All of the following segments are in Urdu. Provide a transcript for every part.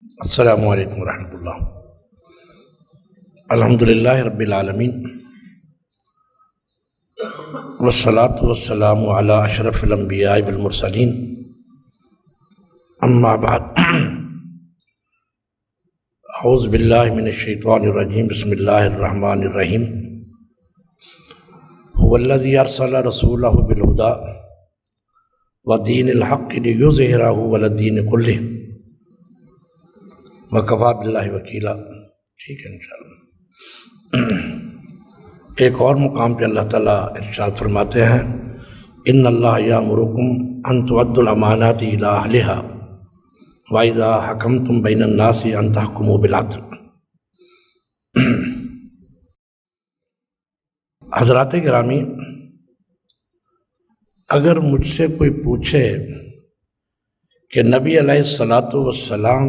السلام علیکم ورحمۃ اللہ۔ الحمدللہ رب العالمین والصلاة والسلام علی اشرف الانبیاء والمرسلین، اما بعد۔ اعوذ باللہ من الشیطان الرجیم، بسم اللہ الرحمن الرحیم۔ هو الذی ارسل رسولہ بالہدی ودین الحق لیظہرہ علی الدین کلہ وکفیٰ باللہ وکیلا۔ ٹھیک ہے انشاءاللہ۔ ایک اور مقام پہ اللہ تعالیٰ ارشاد فرماتے ہیں، ان اللہ یامرکم ان تؤدوا الامانات الی اہلہا واذا حکمتم بین الناس ان تحکموا بالعدل۔ حضرات گرامی، اگر مجھ سے کوئی پوچھے کہ نبی علیہ السلام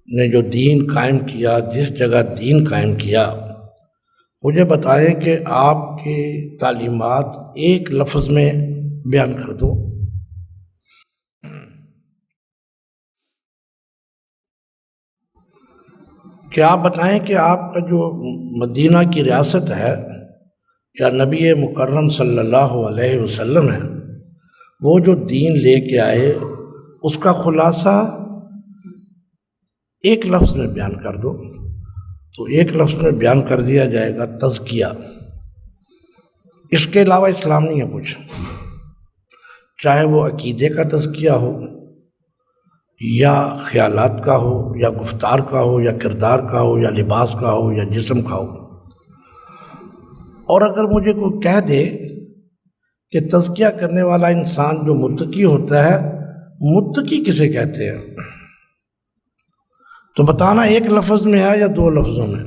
نے جو دین قائم کیا، جس جگہ دین قائم کیا، مجھے بتائیں کہ آپ کی تعلیمات ایک لفظ میں بیان کر دو۔ کہ آپ بتائیں کہ آپ کا جو مدینہ کی ریاست ہے یا نبی مکرم صلی اللہ علیہ وسلم ہے، وہ جو دین لے کے آئے اس کا خلاصہ ایک لفظ میں بیان کر دو۔ تو ایک لفظ میں بیان کر دیا جائے گا تزکیہ۔ اس کے علاوہ اسلام نہیں ہے کچھ، چاہے وہ عقیدے کا تزکیہ ہو یا خیالات کا ہو یا گفتار کا ہو یا کردار کا ہو یا لباس کا ہو یا جسم کا ہو۔ اور اگر مجھے کوئی کہہ دے کہ تزکیہ کرنے والا انسان جو متقی ہوتا ہے، متقی کسے کہتے ہیں، تو بتانا ایک لفظ میں ہے یا دو لفظوں میں۔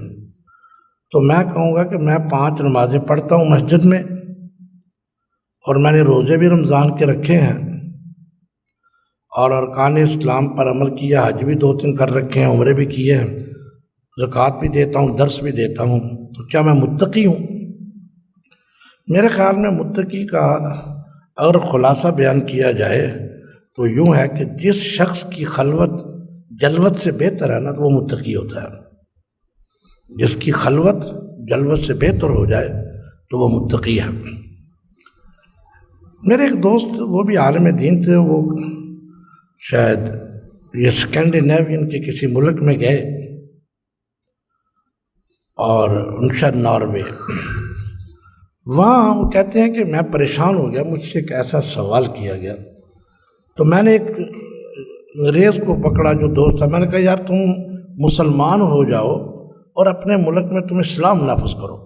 تو میں کہوں گا کہ میں 5 نمازیں پڑھتا ہوں مسجد میں، اور میں نے روزے بھی رمضان کے رکھے ہیں، اور ارکان اسلام پر عمل کیا، حج بھی 2-3 کر رکھے ہیں، عمرے بھی کیے ہیں، زکوٰۃ بھی دیتا ہوں، درس بھی دیتا ہوں۔ تو کیا میں متقی ہوں؟ میرے خیال میں متقی کا اگر خلاصہ بیان کیا جائے تو یوں ہے کہ جس شخص کی خلوت جلوت سے بہتر ہے نا، تو وہ متقی ہوتا ہے۔ جس کی خلوت جلوت سے بہتر ہو جائے تو وہ متقی ہے۔ میرے ایک دوست، وہ بھی عالم دین تھے، وہ شاید یہ اسکینڈینیوین کے کسی ملک میں گئے، اور ان شاید ناروے۔ وہاں وہ کہتے ہیں کہ میں پریشان ہو گیا، مجھ سے ایک ایسا سوال کیا گیا، تو میں نے ایک انگریز کو پکڑا جو دوست تھا، میں نے کہا یار تم مسلمان ہو جاؤ اور اپنے ملک میں تم اسلام نافذ کرو۔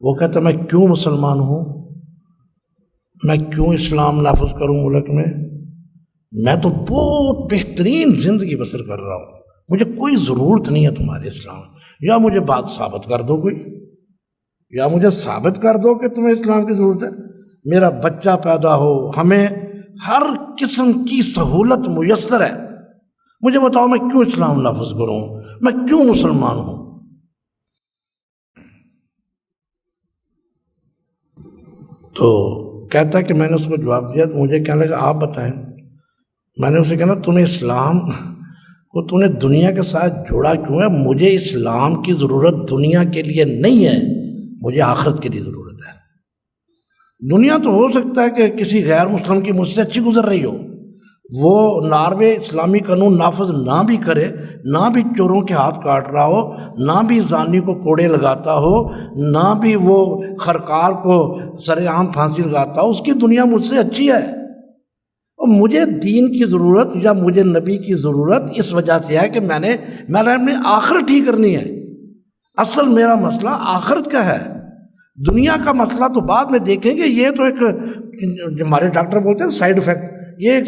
وہ کہتا میں کیوں مسلمان ہوں، میں کیوں اسلام نافذ کروں ملک میں تو بہت بہترین زندگی بسر کر رہا ہوں، مجھے کوئی ضرورت نہیں ہے تمہارے اسلام۔ یا مجھے بات ثابت کر دو کوئی، یا مجھے ثابت کر دو کہ تمہیں اسلام کی ضرورت ہے، میرا بچہ پیدا ہو، ہمیں ہر قسم کی سہولت میسر ہے، مجھے بتاؤ میں کیوں اسلام نافذ کروں، میں کیوں مسلمان ہوں۔ تو کہتا ہے کہ میں نے اس کو جواب دیا، تو مجھے کہنے لگا آپ بتائیں۔ میں نے اسے کہا تمہیں اسلام کو تم نے دنیا کے ساتھ جوڑا کیوں ہے؟ مجھے اسلام کی ضرورت دنیا کے لیے نہیں ہے، مجھے آخرت کے لیے ضرورت ہے۔ دنیا تو ہو سکتا ہے کہ کسی غیر مسلم کی مجھ سے اچھی گزر رہی ہو، وہ ناروے اسلامی قانون نافذ نہ بھی کرے، نہ بھی چوروں کے ہاتھ کاٹ رہا ہو، نہ بھی زانی کو کوڑے لگاتا ہو، نہ بھی وہ خرکار کو سر عام پھانسی لگاتا ہو، اس کی دنیا مجھ سے اچھی ہے۔ اور مجھے دین کی ضرورت یا مجھے نبی کی ضرورت اس وجہ سے ہے کہ میں نے اپنی آخرت ہی کرنی ہے۔ اصل میرا مسئلہ آخرت کا ہے، دنیا کا مسئلہ تو بعد میں دیکھیں گے۔ یہ تو ایک ہمارے ڈاکٹر بولتے ہیں سائیڈ افیکٹ، یہ ایک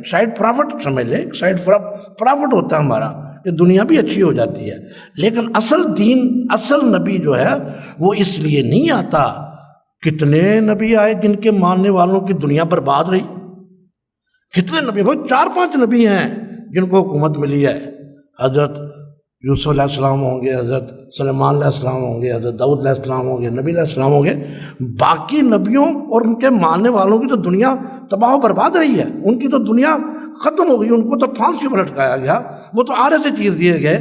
سائیڈ پرافٹ سمجھ لیں، ایک سائیڈ پرافٹ ہوتا ہے ہمارا کہ دنیا بھی اچھی ہو جاتی ہے، لیکن اصل دین، اصل نبی جو ہے وہ اس لیے نہیں آتا۔ کتنے نبی آئے جن کے ماننے والوں کی دنیا برباد رہی، کتنے نبی، بھائی 4-5 نبی ہیں جن کو حکومت ملی ہے۔ حضرت یوسف علیہ السلام ہوں گے، حضرت سلیمان علیہ السلام ہوں گے، حضرت داؤد علیہ السلام ہوں گے، نبی علیہ السلام ہوں گے، باقی نبیوں اور ان کے ماننے والوں کی تو دنیا تباہ و برباد رہی ہے، ان کی تو دنیا ختم ہو گئی، ان کو تو پھانسی پر لٹکایا گیا، وہ تو آرے سے چیر دیے گئے۔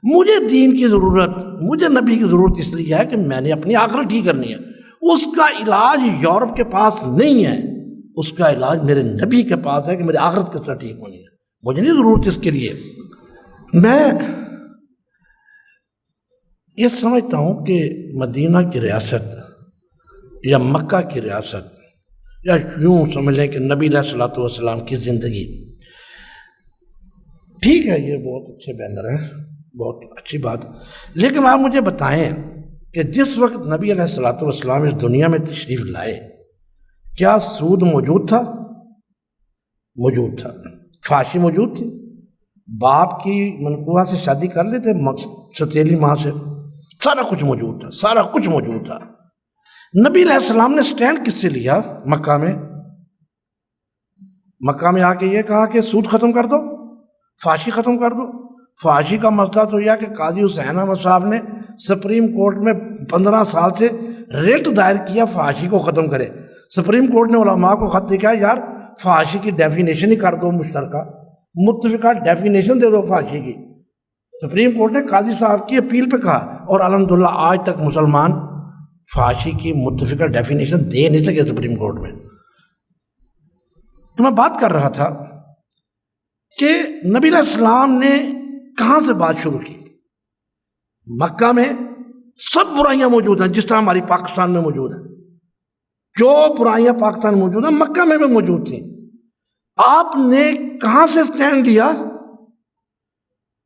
مجھے دین کی ضرورت، مجھے نبی کی ضرورت اس لیے ہے کہ میں نے اپنی آخرت ٹھیک کرنی ہے۔ اس کا علاج یورپ کے پاس نہیں ہے، اس کا علاج میرے نبی کے پاس ہے کہ میری آخرت کس طرح ٹھیک ہونی ہے، مجھے نہیں ضرورت اس کے لیے۔ میں یہ سمجھتا ہوں کہ مدینہ کی ریاست یا مکہ کی ریاست، یا یوں سمجھ لیں کہ نبی علیہ الصلوۃ والسلام کی زندگی، ٹھیک ہے یہ بہت اچھے بینر ہیں، بہت اچھی بات، لیکن آپ مجھے بتائیں کہ جس وقت نبی علیہ الصلوۃ والسلام اس دنیا میں تشریف لائے، کیا سود موجود تھا؟ موجود تھا۔ فحاشی موجود تھی؟ باپ کی منقوہ سے شادی کر لیتے ستیلی ماں سے، سارا کچھ موجود تھا، سارا کچھ موجود تھا۔ نبی علیہ السلام نے سٹینڈ کس سے لیا مکہ میں؟ مکہ میں آ کے یہ کہا کہ سود ختم کر دو، فحاشی ختم کر دو۔ فحاشی کا مسئلہ تو یہ کہ قاضی حسین احمد صاحب نے سپریم کورٹ میں 15 سال سے ریٹ دائر کیا فحاشی کو ختم کرے۔ سپریم کورٹ نے علماء کو خط لکھا، یار فحاشی کی ڈیفینیشن ہی کر دو، مشترکہ متفقہ ڈیفینیشن دے دو فحاشی کی۔ سپریم کورٹ نے قاضی صاحب کی اپیل پہ کہا، اور الحمدللہ آج تک مسلمان فحاشی کی متفقہ ڈیفینیشن دے نہیں سکے سپریم کورٹ میں۔ تو میں بات کر رہا تھا کہ نبی علیہ السلام نے کہاں سے بات شروع کی؟ مکہ میں سب برائیاں موجود ہیں، جس طرح ہماری پاکستان میں موجود ہیں، جو برائیاں پاکستان میں موجود ہیں مکہ میں بھی موجود تھیں۔ آپ نے کہاں سے سٹینڈ لیا؟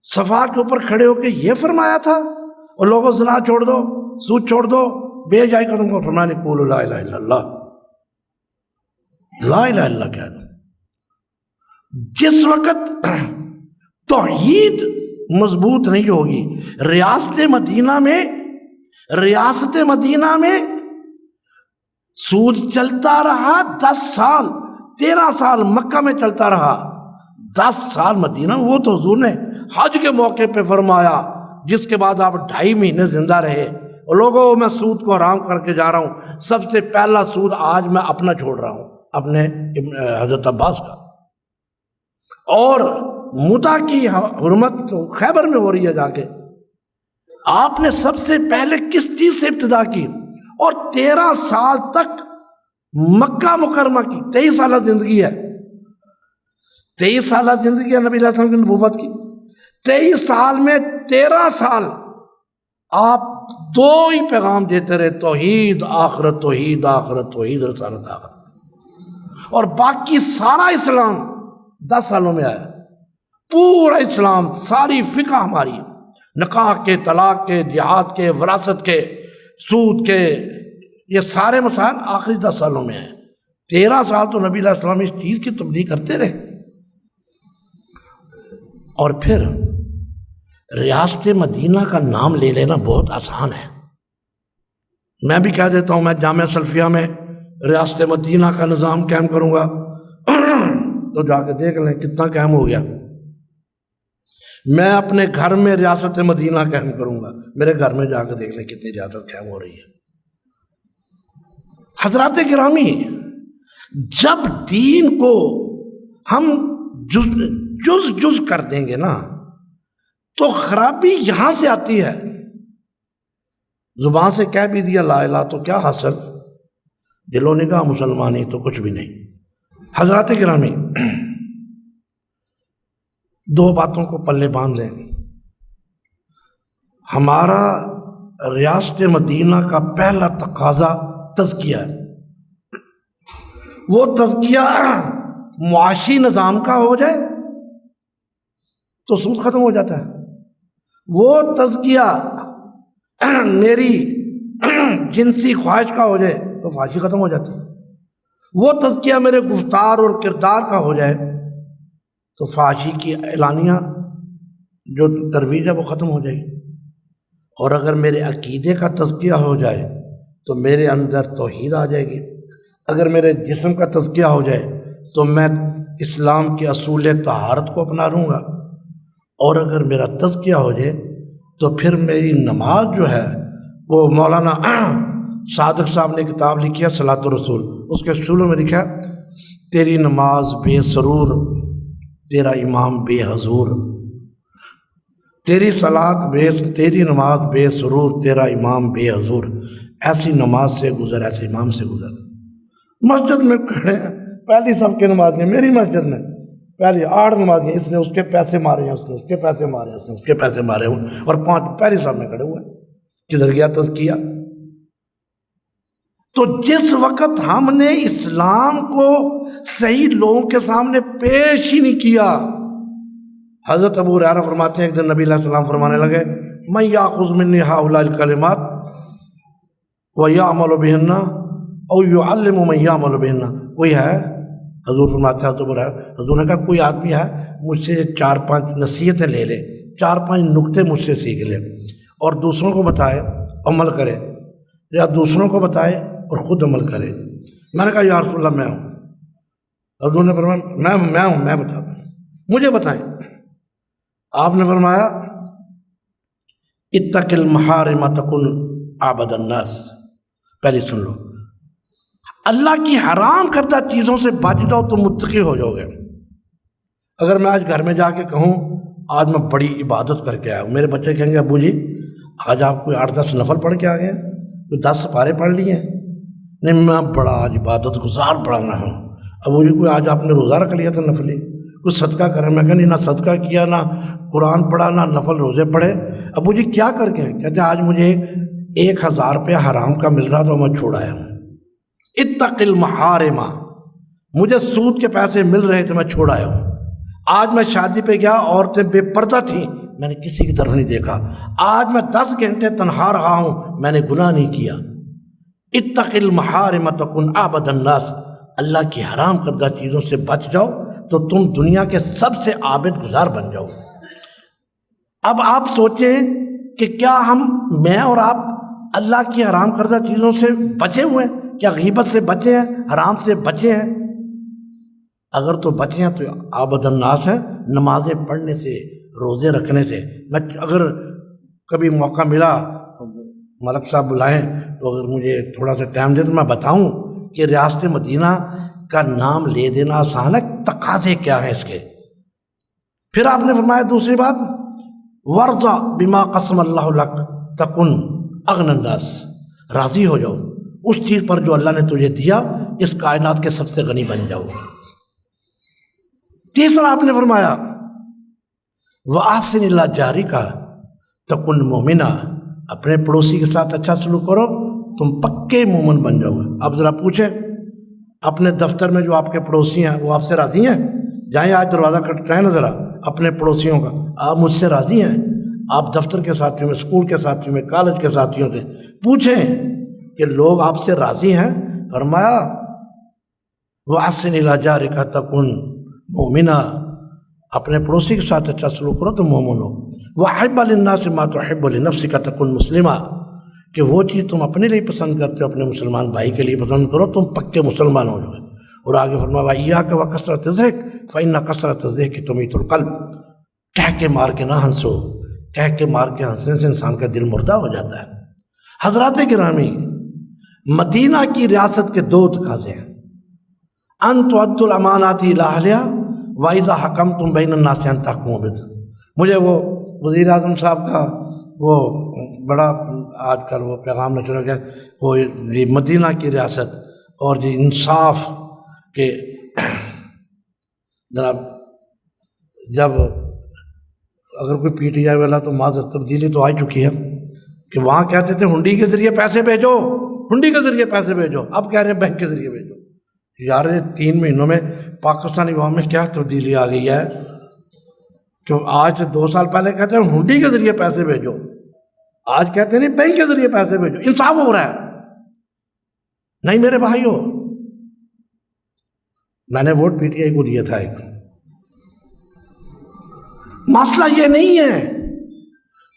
صفا کے اوپر کھڑے ہو کے یہ فرمایا تھا اور لوگوں زنا چھوڑ دو، سود چھوڑ دو، بے جائی قدم کو فرمایا نہیں، قولوا لا الہ الا اللہ، لا الہ الا اللہ کہہ دو۔ جس وقت توحید مضبوط نہیں ہوگی، ریاست مدینہ میں سود چلتا رہا 10 سال، 13 سال مکہ میں چلتا رہا، 10 سال مدینہ۔ وہ تو حضور نے حج کے موقع پہ فرمایا، جس کے بعد آپ 2.5 مہینے زندہ رہے، اور لوگوں میں سود کو حرام کر کے جا رہا ہوں، سب سے پہلا سود آج میں اپنا چھوڑ رہا ہوں، اپنے حضرت عباس کا۔ اور متع کی حرمت تو خیبر میں ہو رہی ہے جا کے۔ آپ نے سب سے پہلے کس چیز سے ابتدا کی؟ اور 13 سال تک مکہ مکرمہ کی 23 سالہ زندگی ہے، 23 سالہ زندگی ہے نبی علیہ السلام کی نبوت کی۔ 23 سال میں 13 سال آپ 2 ہی پیغام دیتے رہے، توحید آخرت، توحید آخرت، توحید رسالت آخرت، اور باقی سارا اسلام 10 سالوں میں آیا۔ پورا اسلام، ساری فقہ ہماری، نکاح کے، طلاق کے، جہاد کے، وراثت کے، سود کے، یہ سارے مسائل آخری 10 سالوں میں ہیں۔ 13 سال تو نبی علیہ السلام اس چیز کی تبلیغ کرتے رہے۔ اور پھر ریاست مدینہ کا نام لے لینا بہت آسان ہے، میں بھی کہہ دیتا ہوں میں جامعہ سلفیہ میں ریاست مدینہ کا نظام قائم کروں گا، تو جا کے دیکھ لیں کتنا قائم ہو گیا۔ میں اپنے گھر میں ریاست مدینہ قائم کروں گا، میرے گھر میں جا کے دیکھ لیں کتنی ریاست قائم ہو رہی ہے۔ حضرات گرامی، جب دین کو ہم جز کر دیں گے نا تو خرابی یہاں سے آتی ہے۔ زبان سے کہہ بھی دیا لا الہ تو کیا حاصل، دل و نگاہ مسلمانی تو کچھ بھی نہیں۔ حضرات گرامی، 2 باتوں کو پلے باندھ لیں۔ ہمارا ریاست مدینہ کا پہلا تقاضا تزکیہ ہے۔ وہ تزکیہ معاشی نظام کا ہو جائے تو سود ختم ہو جاتا ہے، وہ تزکیہ میری جنسی خواہش کا ہو جائے تو فحاشی ختم ہو جاتی ہے، وہ تزکیہ میرے گفتار اور کردار کا ہو جائے تو فحاشی کی اعلانیہ جو ترویج ہے وہ ختم ہو جائے گی۔ اور اگر میرے عقیدے کا تزکیہ ہو جائے تو میرے اندر توحید آ جائے گی۔ اگر میرے جسم کا تزکیہ ہو جائے تو میں اسلام کے اصول طہارت کو اپنا لوں گا، اور اگر میرا تزکیہ ہو جائے تو پھر میری نماز جو ہے وہ مولانا صادق صاحب نے کتاب لکھی ہے صلاۃ الرسول، اس کے شروع میں لکھا تیری نماز بے سرور تیرا امام بے حضور، تیری نماز بے سرور تیرا امام بے حضور، ایسی نماز سے گزر، ایسے امام سے گزر۔ مسجد میں کھڑے ہیں، پہلی صف کی نماز میں، میری مسجد میں پہلی 8 نمازیں، اس نے اس کے پیسے مارے ہیں، اس نے اس کے پیسے مارے ہیں، اس نے اس کے پیسے مارے ہیں، اور 5 پہلی صف میں کھڑے ہوئے، کدھر گیا تزکیہ؟ تو جس وقت ہم نے اسلام کو صحیح لوگوں کے سامنے پیش ہی نہیں کیا، حضرت ابو ہریرہ فرماتے ہیں ایک دن نبی علیہ السلام فرمانے لگے من یاخذ منی ہؤلاء الکلمات ویعمل بہن او یعلم من یعمل بہن، کوئی ہے؟ حضور فرماتے ہیں حضور نے کہا کوئی آدمی ہے مجھ سے 4-5 نصیحتیں لے لے، 4-5 نکتے مجھ سے سیکھ لے اور دوسروں کو بتائے عمل کرے، یا دوسروں کو بتائے اور خود عمل کرے۔ میں نے کہا یا رسول اللہ میں ہوں۔ حضور نے فرمایا میں بتاتا ہوں، مجھے بتائیں۔ آپ نے فرمایا اتق المحارم تکن عبد الناس، پہلے سن لو، اللہ کی حرام کردہ چیزوں سے بچ جاؤ تو متقی ہو جاؤ گے۔ اگر میں آج گھر میں جا کے کہوں آج میں بڑی عبادت کر کے آیا ہوں، میرے بچے کہیں گے ابو جی آج آپ کوئی 8-10 نفل پڑھ کے آ گئے، کوئی 10 سپارے پڑھ لیے ہیں؟ نہیں میں بڑا آج عبادت گزار پڑھنا ہوں۔ ابو جی کوئی آج آپ نے روزہ رکھ لیا تھا نفلی، کچھ صدقہ کریں؟ میں کہا نہیں، نہ صدقہ کیا، نہ قرآن پڑھا، نہ نفل روزے پڑھے۔ ابو جی کیا کر کے؟ کہتے ہیں آج مجھے 1000 روپیہ حرام کا مل رہا تو میں چھوڑایا ہوں۔ اتق المحارم، مجھے سود کے پیسے مل رہے تھے میں چھوڑ آیا ہوں۔ آج میں شادی پہ گیا، عورتیں بے پردہ تھیں، میں نے کسی کی طرف نہیں دیکھا۔ آج میں 10 گھنٹے تنہا رہا ہوں، میں نے گناہ نہیں کیا۔ اتق المحارم تکن عبد الناس، اللہ کی حرام کردہ چیزوں سے بچ جاؤ تو تم دنیا کے سب سے عابد گزار بن جاؤ۔ اب آپ سوچیں کہ کیا میں اور آپ اللہ کی حرام کردہ چیزوں سے بچے ہوئے ہیں؟ کیا غیبت سے بچے ہیں؟ حرام سے بچے ہیں؟ اگر تو بچے ہیں تو عابد الناس ہیں، نمازیں پڑھنے سے، روزے رکھنے سے۔ میں اگر کبھی موقع ملا تو ملک صاحب بلائیں تو اگر مجھے تھوڑا سا ٹائم دے تو میں بتاؤں کہ ریاست مدینہ کا نام لے دینا آسان ہے، تقاضے کیا ہیں اس کے۔ پھر آپ نے فرمایا دوسری بات ورضا بما قسم اللہ لک تکن اغنی الناس، راضی ہو جاؤ اس چیز پر جو اللہ نے تجھے دیا، اس کائنات کے سب سے غنی بن جاؤ۔ تیسرا آپ نے فرمایا وَأَحْسِنْ إِلَىٰ جَارِكَ تَكُنْ مُؤْمِنًا، اپنے پڑوسی کے ساتھ اچھا سلوک کرو تم پکے مومن بن جاؤ گے۔ اب ذرا پوچھیں اپنے دفتر میں جو آپ کے پڑوسی ہیں وہ آپ سے راضی ہیں؟ جائیں آج دروازہ کھٹکھٹائیں نا ذرا اپنے پڑوسیوں کا، آپ مجھ سے راضی ہیں؟ آپ دفتر کے ساتھیوں میں، اسکول کے ساتھیوں میں، کالج کے ساتھیوں سے پوچھیں کہ لوگ آپ سے راضی ہیں؟ فرمایا وَأَحْسِنْ إِلَىٰ جَارِكَ تَكُنْ مُؤْمِنًا، اپنے پڑوسی کے ساتھ اچھا سلوک کرو تو مومن ہو۔ وَأَحِبَّ لِلنَّاسِ مَا تُحِبُّ لِنَفْسِكَ تَكُنْ مُسْلِمًا، کہ وہ چیز تم اپنے لیے پسند کرتے ہو اپنے مسلمان بھائی کے لیے پسند کرو، تم پکے مسلمان ہو جاؤ۔ اور آگے فرمایا وَإِيَّاكَ وَكَثْرَةَ الضِّحْكِ فَإِنَّ كَثْرَةَ الضِّحْكِ تُمِيتُ الْقَلْبَ، کہہ کے مار کے نہ ہنسو، کہہ کے مار کے ہنسنے سے انسان کا دل مردہ ہو جاتا ہے۔ حضرات گرامی، مدینہ کی ریاست کے 2 تقاضے ہیں، ان تؤدوا الامانات الی اہلہا واذا حکمتم بین الناس ان تحکموا بالعدل۔ مجھے وہ وزیر اعظم صاحب کا وہ بڑا آج کل وہ پیغام نشر ہو گیا، وہ مدینہ کی ریاست اور یہ انصاف کے جناب، جب اگر کوئی پی ٹی آئی والا تو معذرت تبدیلی تو آ چکی ہے کہ وہاں کہتے تھے ہنڈی کے ذریعے پیسے بھیجو، ہنڈی کے ذریعے پیسے بھیجو، اب کہہ رہے ہیں بینک کے ذریعے بھیجو۔ یار 3 مہینوں میں پاکستانی عوام میں کیا تبدیلی آ گئی ہے کہ آج 2 سال پہلے کہتے ہیں ہنڈی کے ذریعے پیسے بھیجو، آج کہتے ہیں نہیں بینک کے ذریعے پیسے بھیجو۔ انصاف ہو رہا ہے؟ نہیں میرے بھائیو، میں نے ووٹ پی ٹی آئی کو دیا تھا ایک، مسئلہ یہ نہیں ہے،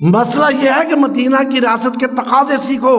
مسئلہ یہ ہے کہ مدینہ کی ریاست کے تقاضے سیکھو۔